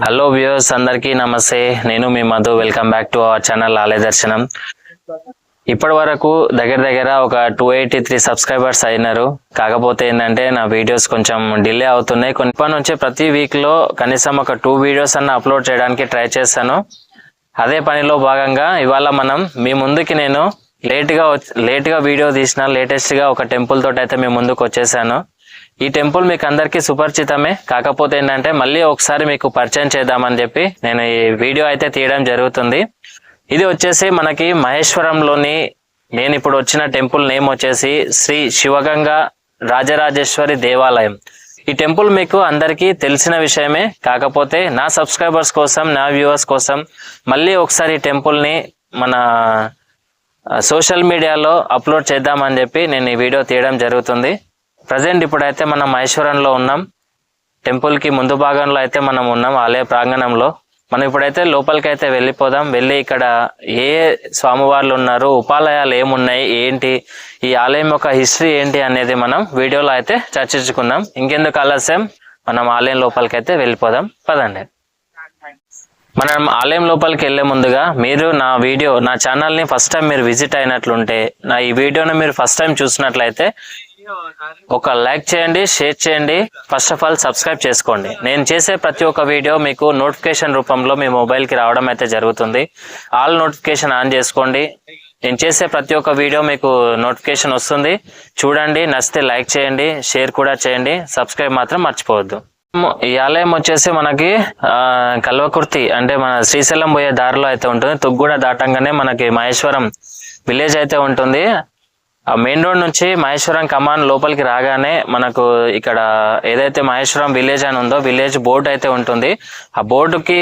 Hello viewers, అందరికీ నమస్తే. నేను మీ Madhu. Welcome back to our channel Alaya Darshanam. ఇప్పటి వరకు దగ్గర ఒక 283 సబ్స్క్రైబర్స్ అయినారు. కాకపోతే ఏంటంటే నా వీడియోస్ కొంచెం డిలే అవుతున్నాయి. ఇప్పటి నుంచి ప్రతి వీక్లో కనీసం ఒక 2 వీడియోస్ అన్న అప్లోడ్ చేయడానికి ట్రై చేస్తాను. అదే పనిలో భాగంగా ఇవాళ మనం మీ ముందుకి నేను లేట్గా వీడియో తీసిన లేటెస్ట్గా ఒక టెంపుల్ తోటి అయితే మీ ముందుకు వచ్చేసాను. ఈ టెంపుల్ మీకు అందరికీ సుపరిచితమే. కాకపోతే ఏంటంటే మళ్ళీ ఒకసారి మీకు పరిచయం చేద్దామని చెప్పి నేను ఈ వీడియో అయితే తీయడం జరుగుతుంది. ఇది వచ్చేసి మనకి మహేశ్వరంలోని నేను ఇప్పుడు వచ్చిన టెంపుల్ నేమ్ వచ్చేసి శ్రీ శివగంగా రాజరాజేశ్వరి దేవాలయం. ఈ టెంపుల్ మీకు అందరికీ తెలిసిన విషయమే. కాకపోతే నా సబ్స్క్రైబర్స్ కోసం, నా వ్యూవర్స్ కోసం మళ్ళీ ఒకసారి ఈ టెంపుల్ని మన సోషల్ మీడియాలో అప్లోడ్ చేద్దామని చెప్పి నేను ఈ వీడియో తీయడం జరుగుతుంది. ప్రజెంట్ ఇప్పుడైతే మనం మహేశ్వరంలో ఉన్నాం. టెంపుల్కి ముందు భాగంలో అయితే మనం ఉన్నాం, ఆలయ ప్రాంగణంలో. మనం ఇప్పుడైతే లోపలికి అయితే వెళ్ళిపోదాం. వెళ్ళి ఇక్కడ ఏ స్వామివార్లు ఉన్నారు, ఉపాలయాలు ఏమున్నాయి, ఏంటి, ఈ ఆలయం యొక్క హిస్టరీ ఏంటి అనేది మనం వీడియోలో అయితే చర్చించుకుందాం. ఇంకెందుకు ఆలస్యం, మనం ఆలయం లోపలికి అయితే వెళ్ళిపోదాం. పదండి. మనం ఆలయం లోపలికి వెళ్లే ముందుగా మీరు నా ఛానల్ని ఫస్ట్ టైం మీరు విజిట్ అయినట్లుంటే, ఈ వీడియోని మీరు ఫస్ట్ టైం చూసినట్లయితే ఒక లైక్ చేయండి, షేర్ చేయండి, ఫస్ట్ ఆఫ్ ఆల్ సబ్స్క్రైబ్ చేసుకోండి. నేను చేసే ప్రతి ఒక్క వీడియో మీకు నోటిఫికేషన్ రూపంలో మీ మొబైల్కి రావడం అయితే జరుగుతుంది. ఆల్ నోటిఫికేషన్ ఆన్ చేసుకోండి. నేను చేసే ప్రతి ఒక్క వీడియో మీకు నోటిఫికేషన్ వస్తుంది. చూడండి, నచ్చితే లైక్ చేయండి, షేర్ కూడా చేయండి, సబ్స్క్రైబ్ మాత్రం మర్చిపోవద్దు. ఈ ఆలయం వచ్చేసి మనకి కల్వకుర్తి అంటే మన శ్రీశైలం పోయే దారిలో అయితే ఉంటుంది. తుగ్గూడ దాటంగానే మనకి మహేశ్వరం విలేజ్ అయితే ఉంటుంది. ఆ మెయిన్ రోడ్ నుంచి మహేశ్వరం కమాన్ లోపలికి రాగానే మనకు ఇక్కడ ఏదైతే మహేశ్వరం విలేజ్ అని ఉందో విలేజ్ బోర్డు అయితే ఉంటుంది. ఆ బోర్డుకి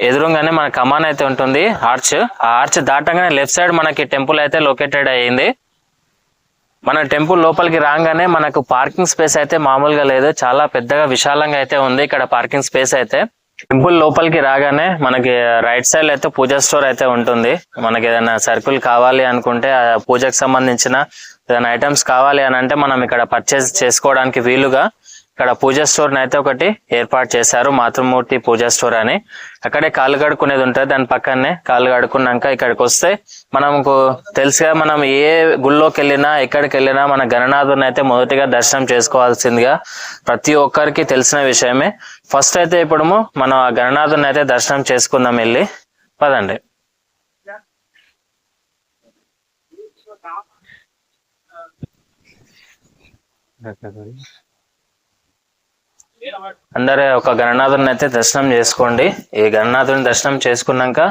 ఎదురుగానే మన కమాన్ అయితే ఉంటుంది, ఆర్చ్. ఆ ఆర్చ్ దాటంగానే లెఫ్ట్ సైడ్ మనకి టెంపుల్ అయితే లొకేటెడ్ అయ్యింది. మన టెంపుల్ లోపలికి రాగానే మనకు పార్కింగ్ స్పేస్ అయితే మామూలుగా లేదు, చాలా పెద్దగా విశాలంగా అయితే ఉంది ఇక్కడ పార్కింగ్ స్పేస్ అయితే. టెంపుల్ లోపలికి రాగానే మనకి రైట్ సైడ్ అయితే పూజా స్టోర్ అయితే ఉంటుంది. మనకి ఏదైనా సరుకులు కావాలి అనుకుంటే, ఆ పూజకు సంబంధించిన ఏదైనా ఐటమ్స్ కావాలి అని అంటే మనం ఇక్కడ పర్చేస్ చేసుకోవడానికి వీలుగా ఇక్కడ పూజా స్టోర్ అయితే ఒకటి ఏర్పాటు చేశారు, మాతృమూర్తి పూజా స్టోర్ అని. అక్కడే కాళ్ళు కడుక్కునేది ఉంటుంది, దాని పక్కనే కాళ్ళు కడుక్కున్నాక ఇక్కడికి వస్తే మనకు తెలుసుగా, మనం ఏ గుళ్ళోకి వెళ్ళినా ఎక్కడికి వెళ్ళినా మన గణనాథుని అయితే మొదటిగా దర్శనం చేసుకోవాల్సిందిగా ప్రతి ఒక్కరికి తెలిసిన విషయమే. ఫస్ట్ అయితే ఇప్పుడు మనం ఆ గణనాథుని అయితే దర్శనం చేసుకుందాం వెళ్ళి. పదండి. అందరూ ఒక గణనాథుని అయితే దర్శనం చేసుకోండి. ఈ గణనాథుని దర్శనం చేసుకున్నాక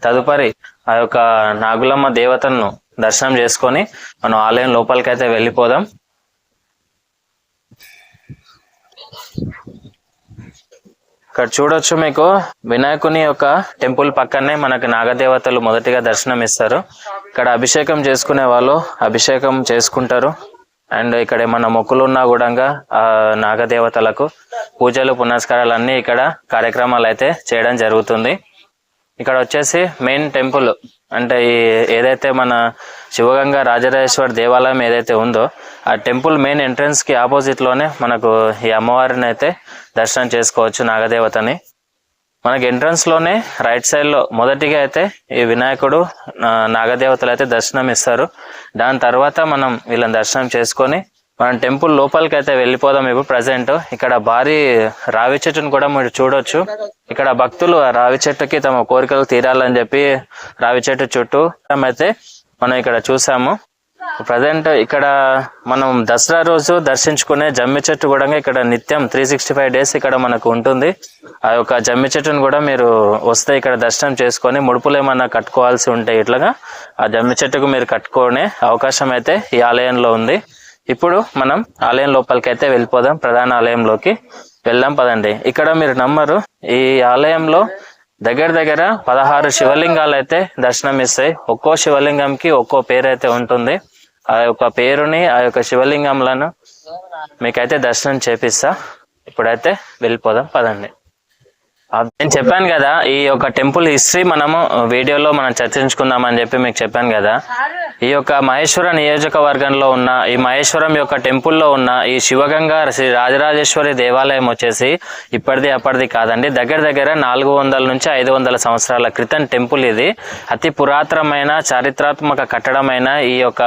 తదుపరి ఆ యొక్క నాగులమ్మ దేవతను దర్శనం చేసుకొని మనం ఆలయం లోపలికి అయితే వెళ్ళిపోదాం. ఇక్కడ చూడొచ్చు, మీకు వినాయకుని యొక్క టెంపుల్ పక్కనే మనకి నాగదేవతలు మొదటిగా దర్శనం ఇస్తారు. ఇక్కడ అభిషేకం చేసుకునే వాళ్ళు అభిషేకం చేసుకుంటారు. అండ్ ఇక్కడ ఏమన్నా మొక్కులు ఉన్నా కూడా ఆ నాగదేవతలకు పూజలు పునస్కారాలు అన్నీ ఇక్కడ కార్యక్రమాలు అయితే చేయడం జరుగుతుంది. ఇక్కడ వచ్చేసి మెయిన్ టెంపుల్ అంటే ఏదైతే మన శివగంగా రాజరాజేశ్వరి దేవాలయం ఏదైతే ఉందో ఆ టెంపుల్ మెయిన్ ఎంట్రన్స్ కి ఆపోజిట్ లోనే మనకు ఈ అమ్మవారిని అయితే దర్శనం చేసుకోవచ్చు, నాగదేవతని. మనకి ఎంట్రన్స్ లోనే రైట్ సైడ్ లో మొదటిగా అయితే ఈ వినాయకుడు, నాగదేవతలు అయితే దర్శనం ఇస్తారు. దాని తర్వాత మనం వీళ్ళని దర్శనం చేసుకొని మనం టెంపుల్ లోపలికి అయితే వెళ్ళిపోదాం. ఇప్పుడు ప్రజెంట్ ఇక్కడ భారీ రావి చెట్టును కూడా మీరు చూడొచ్చు. ఇక్కడ భక్తులు రావి చెట్టుకి తమ కోరికలు తీరాలని చెప్పి రావి చెట్టు చుట్టూ అయితే మనం ఇక్కడ చూసాము. ప్రజెంట్ ఇక్కడ మనం దసరా రోజు దర్శించుకునే జమ్మి చెట్టు కూడా ఇక్కడ నిత్యం 365 డేస్ ఇక్కడ మనకు ఉంటుంది. ఆ యొక్క జమ్మి చెట్టును కూడా మీరు వస్తే ఇక్కడ దర్శనం చేసుకొని ముడుపులు ఏమన్నా కట్టుకోవాల్సి ఉంటే ఇట్లాగా ఆ జమ్మి చెట్టుకు మీరు కట్టుకునే అవకాశం అయితే ఈ ఆలయంలో ఉంది. ఇప్పుడు మనం ఆలయం లోపలికి అయితే వెళ్ళిపోదాం, ప్రధాన ఆలయంలోకి వెళ్దాం. పదండి. ఇక్కడ మీరు నమ్మరు, ఈ ఆలయంలో దగ్గర 16 శివలింగాలు అయితే దర్శనం ఇస్తాయి. ఒక్కో శివలింగంకి ఒక్కో పేరు అయితే ఉంటుంది. ఆ యొక్క పేరుని, ఆ యొక్క శివలింగంలను మీకైతే దర్శనం చేపిస్తా. ఇప్పుడైతే వెళ్ళిపోదాం. పదండి. నేను చెప్పాను కదా ఈ యొక్క టెంపుల్ హిస్టరీ మనము వీడియోలో మనం చర్చించుకుందాం అని చెప్పి మీకు చెప్పాను కదా. ఈ యొక్క మహేశ్వర నియోజకవర్గంలో ఉన్న ఈ మహేశ్వరం యొక్క టెంపుల్లో ఉన్న ఈ శివగంగా శ్రీ రాజరాజేశ్వరి దేవాలయం వచ్చేసి ఇప్పటిది అప్పటిది కాదండి. దగ్గర దగ్గర 400 నుంచి 500 సంవత్సరాల క్రితం టెంపుల్ ఇది. అతి పురాతనమైన చారిత్రాత్మక కట్టడమైన ఈ యొక్క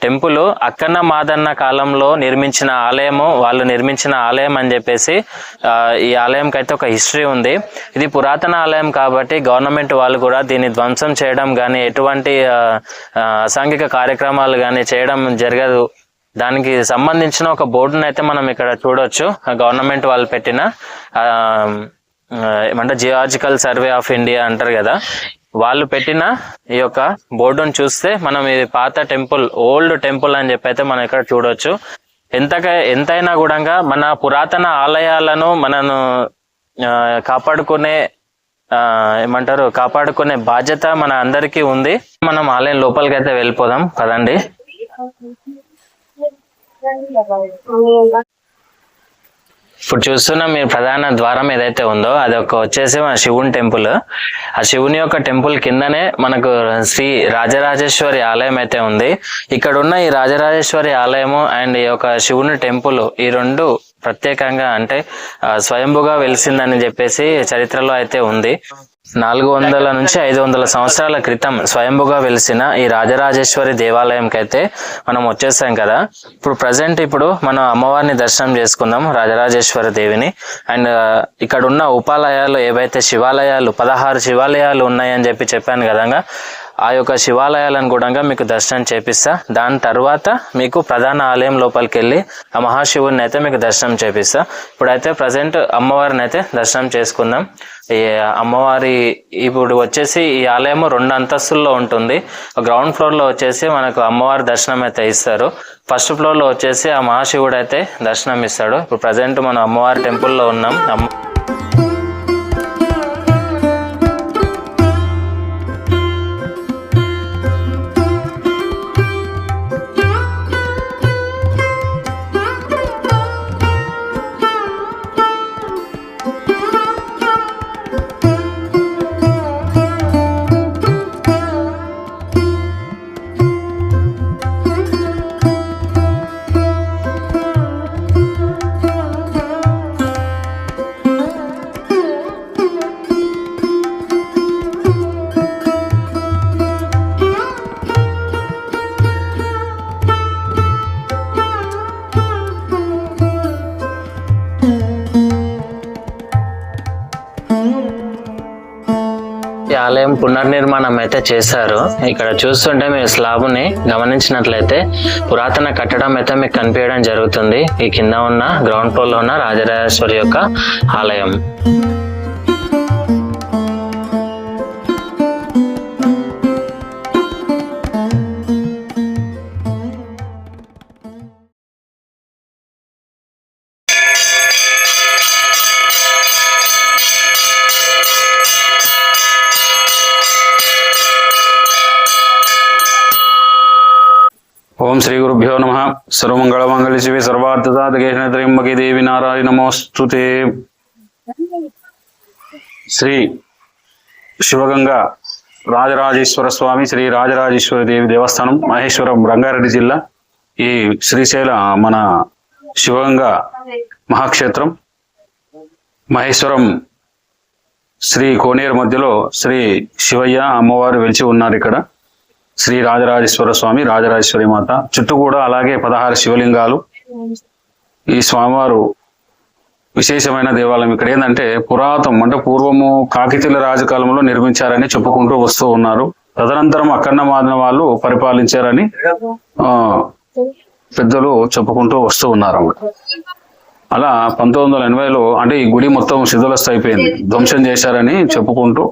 టెంపుల్ అక్కన్న మాదన్న కాలంలో నిర్మించిన ఆలయము, వాళ్ళు నిర్మించిన ఆలయం అని చెప్పేసి ఈ ఆలయంకి అయితే ఒక హిస్టరీ ఉంది. ఇది పురాతన ఆలయం కాబట్టి గవర్నమెంట్ వాళ్ళు కూడా దీన్ని ధ్వంసం చేయడం కానీ ఎటువంటి అసాంఘిక కార్యక్రమాలు కానీ చేయడం జరగదు. దానికి సంబంధించిన ఒక బోర్డును అయితే మనం ఇక్కడ చూడొచ్చు. గవర్నమెంట్ వాళ్ళు పెట్టిన ఏమంటే జియాలజికల్ సర్వే ఆఫ్ ఇండియా అంటారు కదా, వాళ్ళు పెట్టిన ఈ యొక్క బోర్డును చూస్తే మనం ఇది పాత టెంపుల్, ఓల్డ్ టెంపుల్ అని చెప్పి అయితే మనం ఇక్కడ చూడొచ్చు. ఎంతైనా కూడా మన పురాతన ఆలయాలను మనను కాపాడుకునే బాధ్యత మన అందరికీ ఉంది. మనం ఆలయం లోపలికి అయితే వెళ్ళిపోదాం కదండి. ఇప్పుడు చూస్తున్న మీరు ప్రధాన ద్వారం ఏదైతే ఉందో అది వచ్చేసి మన శివుని టెంపుల్. ఆ శివుని యొక్క టెంపుల్ కిందనే మనకు శ్రీ రాజరాజేశ్వరి ఆలయం అయితే ఉంది. ఇక్కడ ఉన్న ఈ రాజరాజేశ్వరి ఆలయము అండ్ ఈ యొక్క శివుని టెంపుల్ ఈ రెండు ప్రత్యేకంగా అంటే స్వయంభుగా వెలిసిందని చెప్పేసి చరిత్రలో అయితే ఉంది. 400 నుంచి 500 సంవత్సరాల క్రితం స్వయంభుగా వెలిసిన ఈ రాజరాజేశ్వరి దేవాలయంకి అయితే మనం వచ్చేసాం కదా. ఇప్పుడు మనం అమ్మవారిని దర్శనం చేసుకుందాం, రాజరాజేశ్వరి దేవిని. అండ్ ఇక్కడ ఉన్న ఉపాలయాలు ఏవైతే శివాలయాలు 16 శివాలయాలు ఉన్నాయని చెప్పాను కదా, ఆ యొక్క శివాలయాలను కూడా మీకు దర్శనం చేపిస్తా. దాని తర్వాత మీకు ప్రధాన ఆలయం లోపలికి వెళ్ళి ఆ మహాశివుని అయితే మీకు దర్శనం చేపిస్తా. ఇప్పుడైతే ప్రజెంట్ అమ్మవారిని అయితే దర్శనం చేసుకుందాం. ఈ అమ్మవారి ఇప్పుడు వచ్చేసి ఈ ఆలయము 2 అంతస్తుల్లో ఉంటుంది. గ్రౌండ్ ఫ్లోర్ లో వచ్చేసి మనకు అమ్మవారి దర్శనం అయితే ఇస్తారు. ఫస్ట్ ఫ్లోర్ లో వచ్చేసి ఆ మహాశివుడు అయితే దర్శనం ఇస్తాడు. ఇప్పుడు ప్రజెంట్ మనం అమ్మవారి టెంపుల్లో ఉన్నాం. ఆలయం పునర్నిర్మాణం అయితే చేశారు. ఇక్కడ చూస్తుంటే మీరు స్లాబ్ని గమనించినట్లయితే పురాతన కట్టడం అయితే మీకు కనిపించడం జరుగుతుంది. ఈ కింద ఉన్న గ్రౌండ్ ఫ్లోర్ లో ఉన్న రాజరాజేశ్వరి యొక్క ఆలయం. ఓం శ్రీ గురుభ్యో నమ. సర్వమంగళమంగళ శివే సర్వార్థసాధకే దేవి నారాయణ నమోస్తుతే. శ్రీ శివగంగా రాజరాజేశ్వర స్వామి శ్రీ రాజరాజేశ్వరి దేవి దేవస్థానం, మహేశ్వరం, రంగారెడ్డి జిల్లా. ఈ శ్రీశైల మన శివగంగా మహాక్షేత్రం మహేశ్వరం శ్రీ కోనేరు మధ్యలో శ్రీ శివయ్య అమ్మవారు వెలిచి ఉన్నారు. ఇక్కడ శ్రీ రాజరాజేశ్వర స్వామి, రాజరాజేశ్వరి మాత, చుట్టూ కూడా అలాగే 16 శివలింగాలు. ఈ స్వామివారు విశేషమైన దేవాలయం. ఇక్కడ ఏంటంటే పూర్వము కాకతీయుల రాజకాలంలో నిర్మించారని చెప్పుకుంటూ వస్తూ ఉన్నారు. తదనంతరం అక్కన్న మాదిన వాళ్ళు పరిపాలించారని పెద్దలు చెప్పుకుంటూ వస్తూ ఉన్నారు. అలా 1980లో అంటే ఈ గుడి మొత్తం శిథిలస్థ అయిపోయింది, ధ్వంసం చేశారని చెప్పుకుంటూ,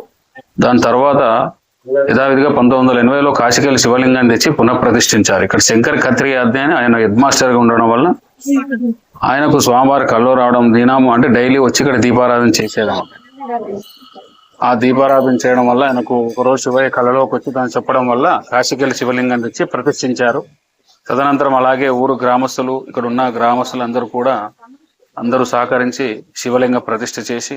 దాని తర్వాత యథావిధిగా 1980లో కాశీకెళ్ళి శివలింగాన్ని తెచ్చి పునఃప్రతిష్ఠించారు. ఇక్కడ శంకర్ ఖత్రి అధ్యాయని ఆయన హెడ్ మాస్టర్ గా ఉండడం వల్ల ఆయనకు స్వామివారి కల్లో రావడం, దీనాము అంటే డైలీ వచ్చి ఇక్కడ దీపారాధన చేసేదాం. ఆ దీపారాధన చేయడం వల్ల ఆయనకు ఒకరోజు శివయ్య కళ్ళలోకి వచ్చి దాన్ని చెప్పడం వల్ల కాశీకెళ్ళి శివలింగాన్ని తెచ్చి ప్రతిష్ఠించారు. తదనంతరం అలాగే ఊరు గ్రామస్తులు, ఇక్కడ ఉన్న గ్రామస్తులు అందరూ సహకరించి శివలింగ ప్రతిష్ఠ చేసి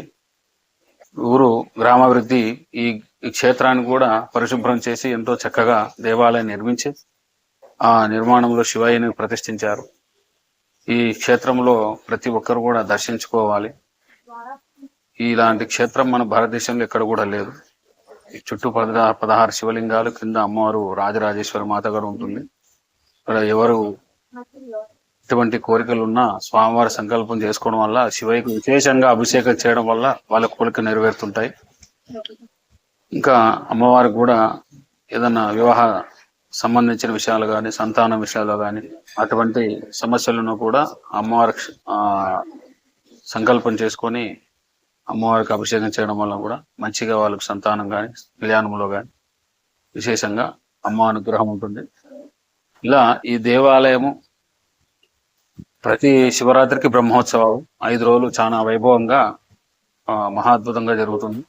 ఊరు గ్రామాభివృద్ధి ఈ ఈ క్షేత్రాన్ని కూడా పరిశుభ్రం చేసి ఎంతో చక్కగా దేవాలయం నిర్మించి ఆ నిర్మాణంలో శివయ్యని ప్రతిష్ఠించారు. ఈ క్షేత్రంలో ప్రతి ఒక్కరు కూడా దర్శించుకోవాలి. ఇలాంటి క్షేత్రం మన భారతదేశంలో ఎక్కడ కూడా లేదు. ఈ చుట్టూ 16 శివలింగాలు, కింద అమ్మవారు రాజరాజేశ్వరి మాత గారు ఉంటుంది. ఇక్కడ ఎవరు ఎటువంటి కోరికలు ఉన్నా స్వామివారి సంకల్పం చేసుకోవడం వల్ల, శివయ్యకు విశేషంగా అభిషేకం చేయడం వల్ల వాళ్ళ కోరిక నెరవేరుతుంటాయి. ఇంకా అమ్మవారికి కూడా ఏదన్నా వివాహ సంబంధించిన విషయాలు కానీ, సంతానం విషయాలు కానీ, అటువంటి సమస్యలను కూడా అమ్మవారి సంకల్పం చేసుకొని అమ్మవారికి అభిషేకం చేయడం వల్ల కూడా మంచిగా వాళ్ళకి సంతానం కానీ, కళ్యాణంలో కానీ విశేషంగా అమ్మ అనుగ్రహం ఉంటుంది. ఇలా ఈ దేవాలయము ప్రతి శివరాత్రికి బ్రహ్మోత్సవాలు 5 రోజులు చాలా వైభవంగా మహాద్భుతంగా జరుగుతుంది.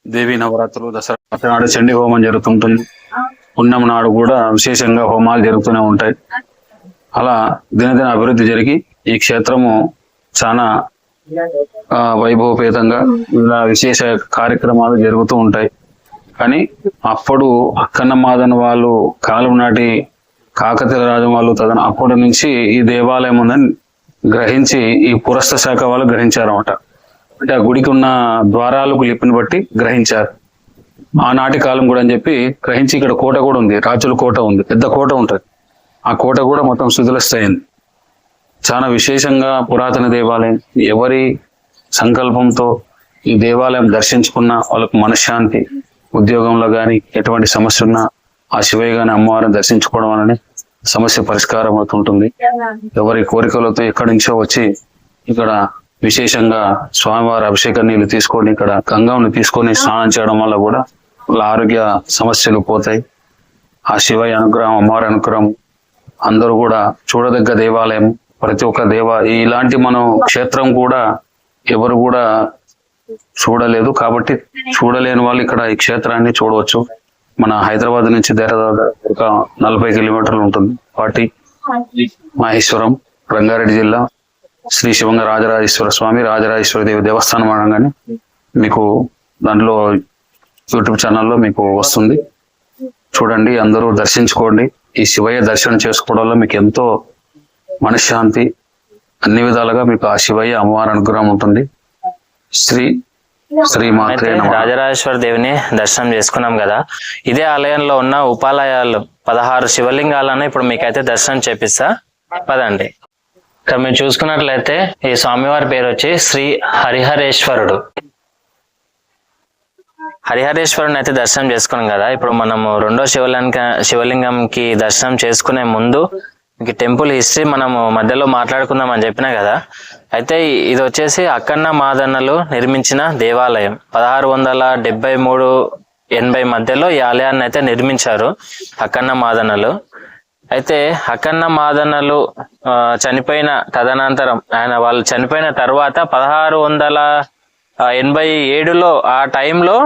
దేవీ నవరాత్రులు, దసరా నాడు చండీ హోమం జరుగుతుంటుంది. పుణ్యం నాడు కూడా విశేషంగా హోమాలు జరుగుతూనే ఉంటాయి. అలా దినదిన అభివృద్ధి జరిగి ఈ క్షేత్రము చాలా వైభవపేతంగా ఇలా విశేష కార్యక్రమాలు జరుగుతూ ఉంటాయి. కానీ అప్పుడు అక్కన్న మాదన్ వాళ్ళు కాలం నాటి కాకతీయ రాజు వాళ్ళు అప్పటి నుంచి ఈ దేవాలయం ఉందని గ్రహించి ఈ పురస్త శాఖ వాళ్ళు గ్రహించారన్నమాట. అంటే ఆ గుడికి ఉన్న ద్వారాలకు లిపిని బట్టి గ్రహించారు. ఆనాటి కాలం కూడా అని చెప్పి గ్రహించి ఇక్కడ కోట కూడా ఉంది, రాజుల కోట ఉంది, పెద్ద కోట ఉంటుంది. ఆ కోట కూడా మొత్తం శిథిలస్థయింది. చాలా విశేషంగా పురాతన దేవాలయం. ఎవరి సంకల్పంతో ఈ దేవాలయం దర్శించుకున్న వాళ్ళకు మనశ్శాంతి, ఉద్యోగంలో కానీ ఎటువంటి సమస్య ఉన్నా ఆ శివయ్య గాని అమ్మవారిని దర్శించుకోవడం వలన సమస్య పరిష్కారం అవుతుంటుంది. ఎవరి కోరికలతో ఎక్కడి నుంచో వచ్చి ఇక్కడ విశేషంగా స్వామివారి అభిషేక నీళ్లు తీసుకొని, ఇక్కడ గంగంని తీసుకొని స్నానం చేయడం వల్ల కూడా వాళ్ళ ఆరోగ్య సమస్యలు పోతాయి. ఆ శివయ్య అనుగ్రహం, అమ్మవారి అనుగ్రహం అందరూ కూడా చూడదగ్గ దేవాలయం. ప్రతి ఒక్క ఇలాంటి మనం క్షేత్రం కూడా ఎవరు కూడా చూడలేదు. కాబట్టి చూడలేని వాళ్ళు ఇక్కడ ఈ క్షేత్రాన్ని చూడవచ్చు. మన హైదరాబాద్ నుంచి ఒక 40 కిలోమీటర్లు ఉంటుంది. వాటి మహేశ్వరం, రంగారెడ్డి జిల్లా, శ్రీ శివంగ రాజరాజేశ్వర స్వామి, రాజరాజేశ్వర దేవి దేవస్థానం అనగానే మీకు దాంట్లో యూట్యూబ్ ఛానల్లో మీకు వస్తుంది. చూడండి, అందరూ దర్శించుకోండి. ఈ శివయ్య దర్శనం చేసుకోవడం వల్ల మీకు ఎంతో మనశ్శాంతి, అన్ని విధాలుగా మీకు ఆ శివయ్య అమ్మవారి అనుగ్రహం ఉంటుంది. శ్రీమాత్రే నమః. రాజరాజేశ్వర దేవిని దర్శనం చేసుకున్నాం కదా. ఇదే ఆలయంలో ఉన్న ఉపాలయాలు 16 శివలింగాలను ఇప్పుడు మీకైతే దర్శనం చేపిస్తా, పదండి. ఇక్కడ మీరు చూసుకున్నట్లయితే ఈ స్వామివారి పేరు వచ్చి శ్రీ హరిహరేశ్వరుడు. హరిహరేశ్వరుని అయితే దర్శనం చేసుకున్నాం కదా. ఇప్పుడు మనము రెండో శివలింగంకి దర్శనం చేసుకునే ముందు ఈ టెంపుల్ హిస్టరీ మనము మధ్యలో మాట్లాడుకుందాం అని చెప్పినా కదా. అయితే ఇది వచ్చేసి అక్కన్న మాదన్నలు నిర్మించిన దేవాలయం. 1673-80 మధ్యలో ఈ ఆలయాన్ని అయితే నిర్మించారు అక్కన్న మాదన్నలు. అయితే అక్కన్న మాదన్నలు చనిపోయిన తదనంతరం, వాళ్ళు చనిపోయిన తర్వాత 1687లో ఆ టైంలో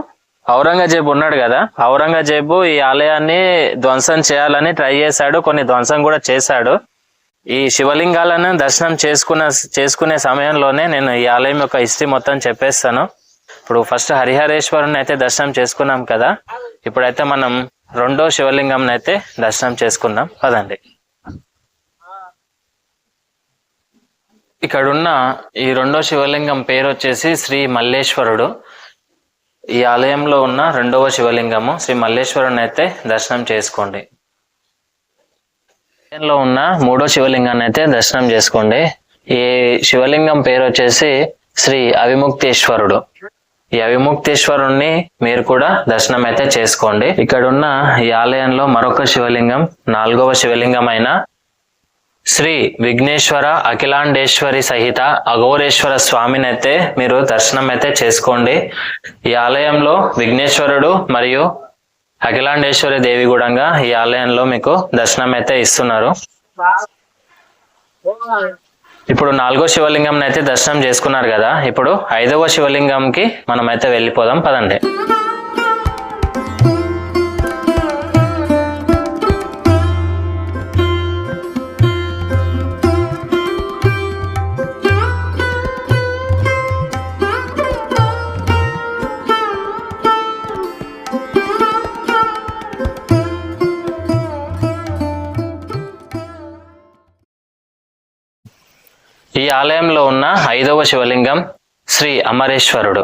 ఔరంగజేబు ఉన్నాడు కదా. ఔరంగజేబు ఈ ఆలయాన్ని ధ్వంసం చేయాలని ట్రై చేశాడు, కొన్ని ధ్వంసం కూడా చేశాడు. ఈ శివలింగాలను దర్శనం చేసుకునే సమయంలోనే నేను ఈ ఆలయం యొక్క హిస్టరీ మొత్తం చెప్పేస్తాను. ఇప్పుడు ఫస్ట్ హరిహరేశ్వరుని అయితే దర్శనం చేసుకున్నాం కదా. ఇప్పుడైతే మనం రెండో శివలింగం అయితే దర్శనం చేసుకుందాం, పదండి. ఇక్కడున్న ఈ రెండో శివలింగం పేరు వచ్చేసి శ్రీ మల్లేశ్వరుడు. ఈ ఆలయంలో ఉన్న రెండవ శివలింగము శ్రీ మల్లేశ్వరుని అయితే దర్శనం చేసుకోండి. ఆలయంలో ఉన్న మూడో శివలింగాన్ని అయితే దర్శనం చేసుకోండి. ఈ శివలింగం పేరు వచ్చేసి శ్రీ అవిముక్తేశ్వరుడు. ఈ అవిముక్తేశ్వరుణ్ణి మీరు కూడా దర్శనం అయితే చేసుకోండి. ఇక్కడున్న ఈ ఆలయంలో మరొక శివలింగం, 4వ శివలింగం అయిన శ్రీ విఘ్నేశ్వర అఖిలాండేశ్వరి సహిత అఘోరేశ్వర స్వామిని అయితే మీరు దర్శనం అయితే చేసుకోండి. ఈ ఆలయంలో విఘ్నేశ్వరుడు మరియు అఖిలాండేశ్వరి దేవి కూడా ఈ ఆలయంలో మీకు దర్శనం అయితే ఇస్తున్నారు. ఇప్పుడు 4వ శివలింగం అయితే దర్శనం చేసుకున్నారు కదా. ఇప్పుడు 5వ శివలింగంకి మనం అయితే వెళ్ళిపోదాం, పదండి. ఈ ఆలయంలో ఉన్న 5వ శివలింగం శ్రీ అమరేశ్వరుడు.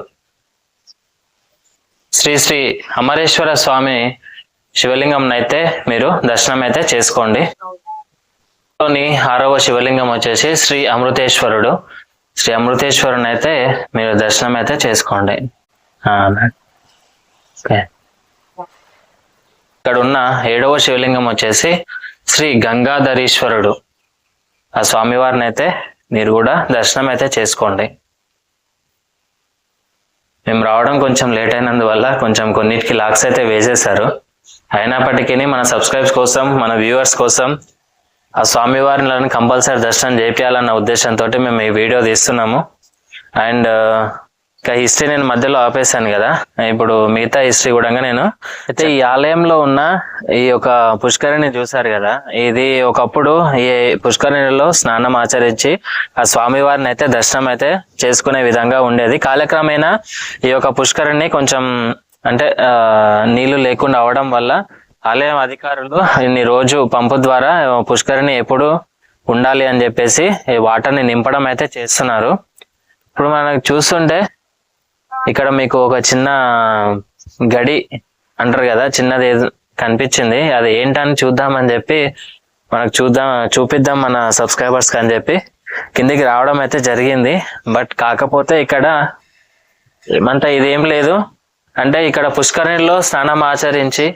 శ్రీ శ్రీ అమరేశ్వర స్వామి శివలింగం అయితే మీరు దర్శనం అయితే చేసుకోండి. 6వ శివలింగం వచ్చేసి శ్రీ అమృతేశ్వరుడు. శ్రీ అమృతేశ్వరుని అయితే మీరు దర్శనం అయితే చేసుకోండి. ఇక్కడ ఉన్న 7వ శివలింగం వచ్చేసి శ్రీ గంగాధరీశ్వరుడు. ఆ స్వామివారిని అయితే మీరు కూడా దర్శనం అయితే చేసుకోండి. మేము రావడం కొంచెం లేట్ అయినందువల్ల కొంచెం కొన్నిటికి లాక్స్ అయితే వేసేశారు. అయినప్పటికీ మన సబ్స్క్రైబ్స్ కోసం, మన వ్యూవర్స్ కోసం ఆ స్వామివారిని కంపల్సరీ దర్శనం చేయాలన్న ఉద్దేశంతో మేము ఈ వీడియో తీస్తున్నాము. అండ్ ఇంకా హిస్టరీ నేను మధ్యలో ఆపేశాను కదా, ఇప్పుడు మిగతా హిస్టరీ కూడా నేను అయితే ఈ ఆలయంలో ఉన్న ఈ యొక్క పుష్కరిణి చూసారు కదా, ఇది ఒకప్పుడు ఈ పుష్కరిణిలో స్నానం ఆచరించి ఆ స్వామివారిని అయితే దర్శనం అయితే చేసుకునే విధంగా ఉండేది. కాలక్రమేణా ఈ యొక్క పుష్కరిణి కొంచెం అంటే నీళ్లు లేకుండా అవడం వల్ల ఆలయం అధికారులు ఇన్ని రోజు పంపు ద్వారా పుష్కరిణి ఎప్పుడు ఉండాలి అని చెప్పేసి ఈ వాటర్ని నింపడం అయితే చేస్తున్నారు. ఇప్పుడు మనకు చూస్తుంటే ఇక్కడ మీకు ఒక చిన్న గడి అంటారు కదా, చిన్నది కనిపించింది. అది ఏంటని చూద్దామని చెప్పి మనకు చూపిద్దాం మన సబ్స్క్రైబర్స్ అని చెప్పి కిందికి రావడం అయితే జరిగింది. బట్ కాకపోతే ఇక్కడ ఏమంటే ఇదేం లేదు, అంటే ఇక్కడ పుష్కరిణిలో స్నానం ఆచరించి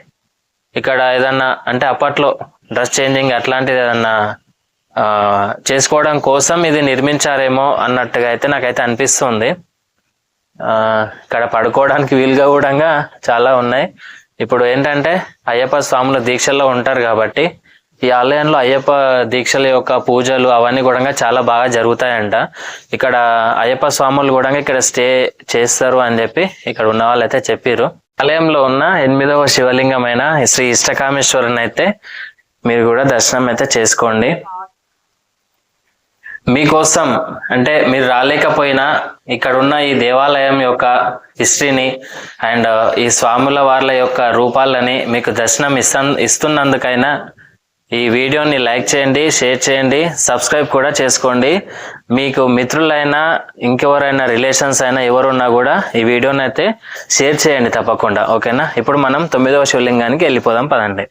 ఇక్కడ ఏదన్నా అంటే అప్పట్లో డ్రెస్ చేంజింగ్ అట్లాంటిది ఏదన్నా చేసుకోవడం కోసం ఇది నిర్మించారేమో అన్నట్టుగా అయితే నాకైతే అనిపిస్తుంది. ఇక్కడ పడుకోవడానికి వీలుగా కూడా చాలా ఉన్నాయి. ఇప్పుడు ఏంటంటే అయ్యప్ప స్వాముల దీక్షల్లో ఉంటారు కాబట్టి ఈ ఆలయంలో అయ్యప్ప దీక్షల యొక్క పూజలు అవన్నీ కూడా చాలా బాగా జరుగుతాయంట. ఇక్కడ అయ్యప్ప స్వాములు కూడా ఇక్కడ స్టే చేస్తారు అని చెప్పి ఇక్కడ ఉన్న వాళ్ళు అయితే చెప్పారు. ఆలయంలో ఉన్న 8వ శివలింగమైన శ్రీ ఇష్టకామేశ్వరుని అయితే మీరు కూడా దర్శనం అయితే చేసుకోండి. మీకోసం అంటే మీరు రాలేకపోయినా ఇక్కడ ఉన్న ఈ దేవాలయం యొక్క హిస్టరీని అండ్ ఈ స్వాముల వాళ్ళ యొక్క రూపాలని మీకు దర్శనం ఇస్తున్నందుకైనా ఈ వీడియోని లైక్ చేయండి, షేర్ చేయండి, సబ్స్క్రైబ్ కూడా చేసుకోండి. మీకు మిత్రులైనా ఇంకెవరైనా రిలేషన్స్ అయినా ఎవరున్నా కూడా ఈ వీడియోని అయితే షేర్ చేయండి తప్పకుండా, ఓకేనా. ఇప్పుడు మనం 9వ శివలింగానికి వెళ్ళిపోదాం పదండి.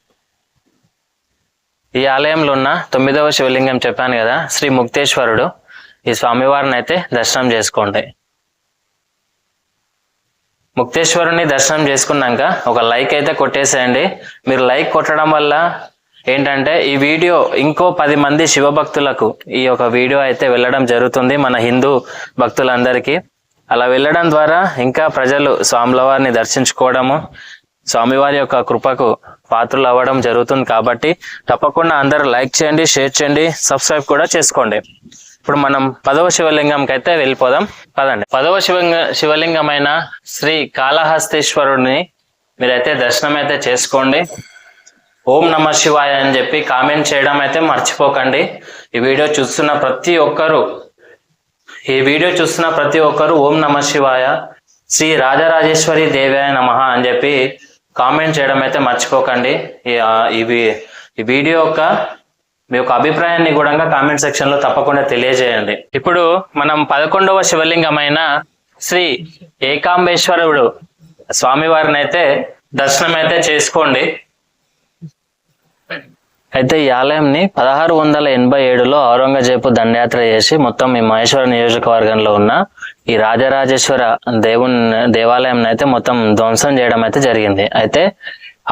ఈ ఆలయంలో ఉన్న 9వ శివలింగం చెప్పాను కదా, శ్రీ ముక్తేశ్వరుడు. ఈ స్వామివారిని అయితే దర్శనం చేసుకోండి. ముక్తేశ్వరుని దర్శనం చేసుకున్నాక ఒక లైక్ అయితే కొట్టేసేయండి. మీరు లైక్ కొట్టడం వల్ల ఏంటంటే ఈ వీడియో ఇంకో 10 మంది శివభక్తులకు ఈ యొక్క వీడియో అయితే వెళ్ళడం జరుగుతుంది, మన హిందూ భక్తులందరికీ. అలా వెళ్ళడం ద్వారా ఇంకా ప్రజలు స్వాముల వారిని దర్శించుకోవడము, స్వామివారి యొక్క కృపకు పాత్రలు అవ్వడం జరుగుతుంది. కాబట్టి తప్పకుండా అందరూ లైక్ చేయండి, షేర్ చేయండి, సబ్స్క్రైబ్ కూడా చేసుకోండి. ఇప్పుడు మనం 10వ శివలింగంకి అయితే వెళ్ళిపోదాం పదండి. 10వ శివలింగమైన శ్రీ కాళహస్తీశ్వరుడిని మీరైతే దర్శనం అయితే చేసుకోండి. ఓం నమ శివాయ అని చెప్పి కామెంట్ చేయడం అయితే మర్చిపోకండి. ఈ వీడియో చూస్తున్న ప్రతి ఒక్కరు ఓం నమ శివాయ శ్రీ రాజరాజేశ్వరి దేవాయ నమః అని చెప్పి కామెంట్ చేయడం అయితే మర్చిపోకండి. ఈ వీడియో మీ యొక్క అభిప్రాయాన్ని కూడా కామెంట్ సెక్షన్ లో తప్పకుండా తెలియజేయండి. ఇప్పుడు మనం 11వ శివలింగమైన శ్రీ ఏకాంబేశ్వరుడు స్వామివారిని అయితే దర్శనం అయితే చేసుకోండి. అయితే ఈ ఆలయంని 1687లో ఔరంగజేబు దండయాత్ర చేసి మొత్తం ఈ మహేశ్వర నియోజకవర్గంలో ఉన్న ఈ రాజరాజేశ్వర దేవాలయం అయితే మొత్తం ధ్వంసం చేయడం అయితే జరిగింది. అయితే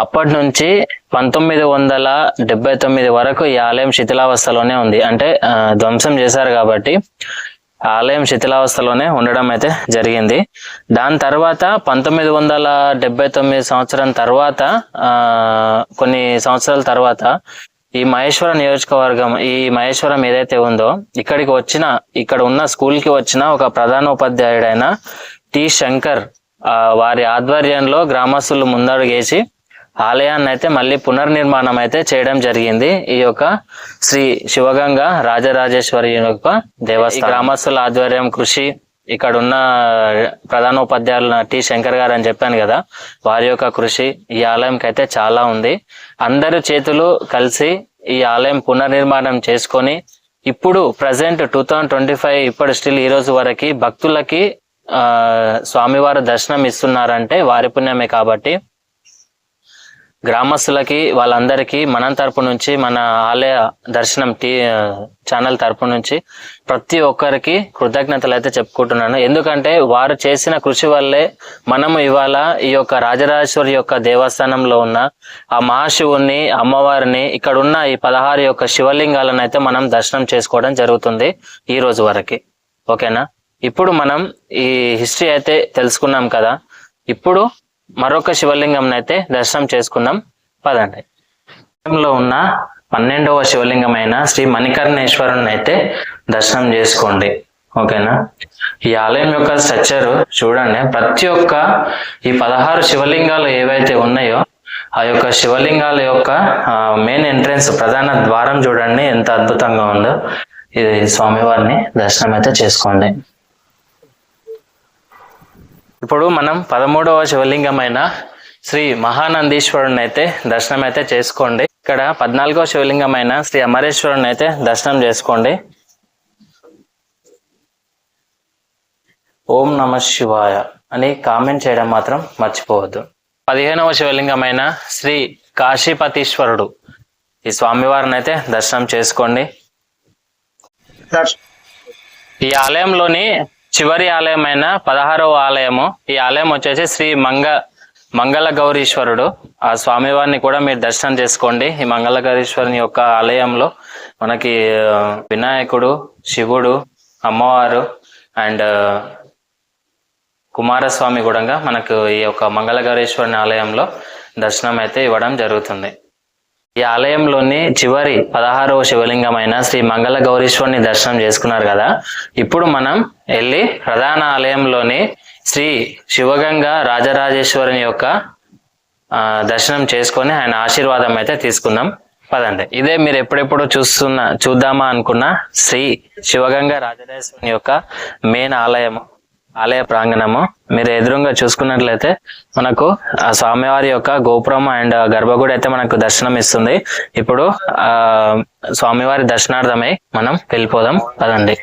అప్పటి నుంచి 1979 వరకు ఈ ఆలయం శిథిలావస్థలోనే ఉంది. అంటే ధ్వంసం చేశారు కాబట్టి ఆలయం శిథిలావస్థలోనే ఉండడం అయితే జరిగింది. దాని తర్వాత 1979 సంవత్సరం తర్వాత కొన్ని సంవత్సరాల తర్వాత ఈ మహేశ్వర నియోజకవర్గం, ఈ మహేశ్వరం ఏదైతే ఉందో ఇక్కడ ఉన్న స్కూల్కి వచ్చిన ఒక ప్రధానోపాధ్యాయుడైన టి శంకర్ వారి ఆధ్వర్యంలో గ్రామస్తులు ముందడుగేసి ఆలయాన్ని అయితే మళ్ళీ పునర్నిర్మాణం అయితే చేయడం జరిగింది. ఈ యొక్క శ్రీ శివగంగ రాజరాజేశ్వరి యొక్క దేవస్థానం గ్రామస్తుల ఆధ్వర్యం కృషి, ఇక్కడ ఉన్న ప్రధానోపాధ్యాయులు టి శంకర్ గారు అని చెప్పాను కదా, వారి యొక్క కృషి ఈ ఆలయంకి అయితే చాలా ఉంది. అందరు చేతులు కలిసి ఈ ఆలయం పునర్నిర్మాణం చేసుకొని ఇప్పుడు ప్రజెంట్ 2025 ఇప్పుడు స్టిల్ ఈ రోజు వరకు భక్తులకి స్వామివారు దర్శనం ఇస్తున్నారంటే వారి పుణ్యమే. కాబట్టి గ్రామస్తులకి వాళ్ళందరికీ మన తరపు నుంచి, మన ఆలయ దర్శనం ఛానల్ తరపు నుంచి ప్రతి ఒక్కరికి కృతజ్ఞతలు అయితే చెప్పుకుంటున్నాను. ఎందుకంటే వారు చేసిన కృషి వల్లే మనము ఇవాళ ఈ యొక్క రాజరాజేశ్వరి యొక్క దేవస్థానంలో ఉన్న ఆ మహాశివుణ్ణి, అమ్మవారిని, ఇక్కడ ఉన్న ఈ 16 యొక్క శివలింగాలను అయితే మనం దర్శనం చేసుకోవడం జరుగుతుంది ఈ రోజు వరకు. ఓకేనా? ఇప్పుడు మనం ఈ హిస్టరీ అయితే తెలుసుకున్నాం కదా. ఇప్పుడు మరొక శివలింగం అయితే దర్శనం చేసుకుందాం పదండి. లో ఉన్న 12వ శివలింగమైన శ్రీ మణికర్ణేశ్వరుని అయితే దర్శనం చేసుకోండి. ఓకేనా? ఈ ఆలయం యొక్క స్ట్రక్చర్ చూడండి. ప్రతి ఒక్క ఈ 16 శివలింగాలు ఏవైతే ఉన్నాయో ఆ యొక్క శివలింగాల యొక్క మెయిన్ ఎంట్రన్స్ ప్రధాన ద్వారం చూడండి ఎంత అద్భుతంగా ఉందో. ఇది స్వామివారిని దర్శనం అయితే చేసుకోండి. ఇప్పుడు మనం 13వ శివలింగమైన శ్రీ మహానందీశ్వరుని అయితే దర్శనం అయితే చేసుకోండి. ఇక్కడ 14వ శివలింగమైన శ్రీ అమరేశ్వరుని అయితే దర్శనం చేసుకోండి. ఓం నమ శివాయ అని కామెంట్ చేయడం మాత్రం మర్చిపోవద్దు. 15వ శివలింగమైన శ్రీ కాశీపతీశ్వరుడు ఈ స్వామివారిని అయితే దర్శనం చేసుకోండి. ఈ ఆలయంలోని చివరి ఆలయమైన 16వ ఆలయము. ఈ ఆలయం వచ్చేసి శ్రీ మంగళ గౌరీశ్వరుడు. ఆ స్వామివారిని కూడా మీరు దర్శనం చేసుకోండి. ఈ మంగళ గౌరీశ్వరుని యొక్క ఆలయంలో మనకి వినాయకుడు, శివుడు, అమ్మవారు అండ్ కుమారస్వామి కూడా మనకు ఈ యొక్క మంగళ గౌరీశ్వరుని ఆలయంలో దర్శనం అయితే ఇవ్వడం జరుగుతుంది. ఈ ఆలయంలోని చివరి 16వ శివలింగమైన శ్రీ మంగళ గౌరీశ్వరుని దర్శనం చేసుకున్నారు కదా. ఇప్పుడు మనం వెళ్ళి ప్రధాన ఆలయంలోని శ్రీ శివగంగా రాజరాజేశ్వరుని యొక్క దర్శనం చేసుకొని ఆయన ఆశీర్వాదం అయితే తీసుకుందాం పదండి. ఇదే మీరు ఎప్పుడెప్పుడు చూద్దామా అనుకున్న శ్రీ శివగంగా రాజరాజేశ్వరుని యొక్క మెయిన్ ఆలయ ప్రాంగణము. మీరు ఎదురుగా చూసుకున్నట్లయితే మనకు ఆ స్వామివారి యొక్క గోపురం అండ్ గర్భగుడి అయితే మనకు దర్శనం ఇస్తుంది. ఇప్పుడు స్వామివారి దర్శనార్థమై మనం వెళ్ళిపోదాం పదండి.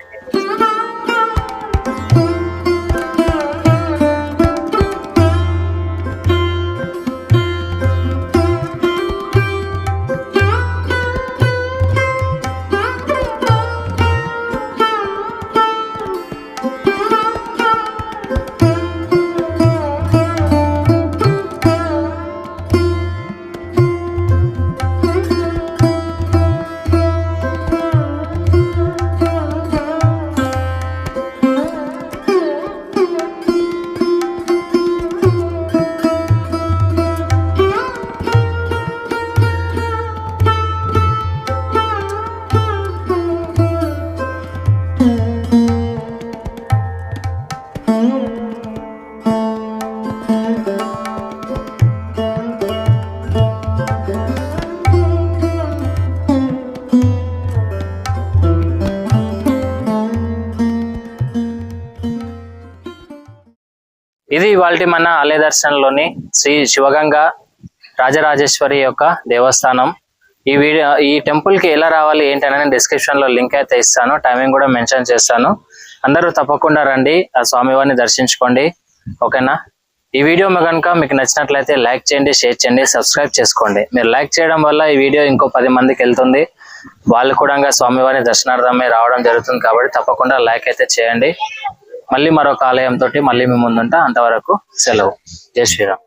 ఇది ఇవాల్టి మన ఆలయ దర్శనంలోని శ్రీ శివగంగా రాజరాజేశ్వరి యొక్క దేవస్థానం. ఈ టెంపుల్ కి ఎలా రావాలి ఏంటనే డిస్క్రిప్షన్ లో లింక్ అయితే ఇస్తాను, టైమింగ్ కూడా మెన్షన్ చేస్తాను. అందరూ తప్పకుండా రండి, ఆ స్వామివారిని దర్శించుకోండి. ఓకేనా? ఈ వీడియో కనుక మీకు నచ్చినట్లయితే లైక్ చేయండి, షేర్ చేయండి, సబ్స్క్రైబ్ చేసుకోండి. మీరు లైక్ చేయడం వల్ల ఈ వీడియో ఇంకో 10 మందికి వెళ్తుంది. వాళ్ళు కూడా స్వామివారిని దర్శనార్థమే రావడం జరుగుతుంది. కాబట్టి తప్పకుండా లైక్ అయితే చేయండి. మళ్ళీ మరొక ఆలయంతో మళ్ళీ మీ ముందుంటా. అంతవరకు సెలవు. జై శ్రీరామ్.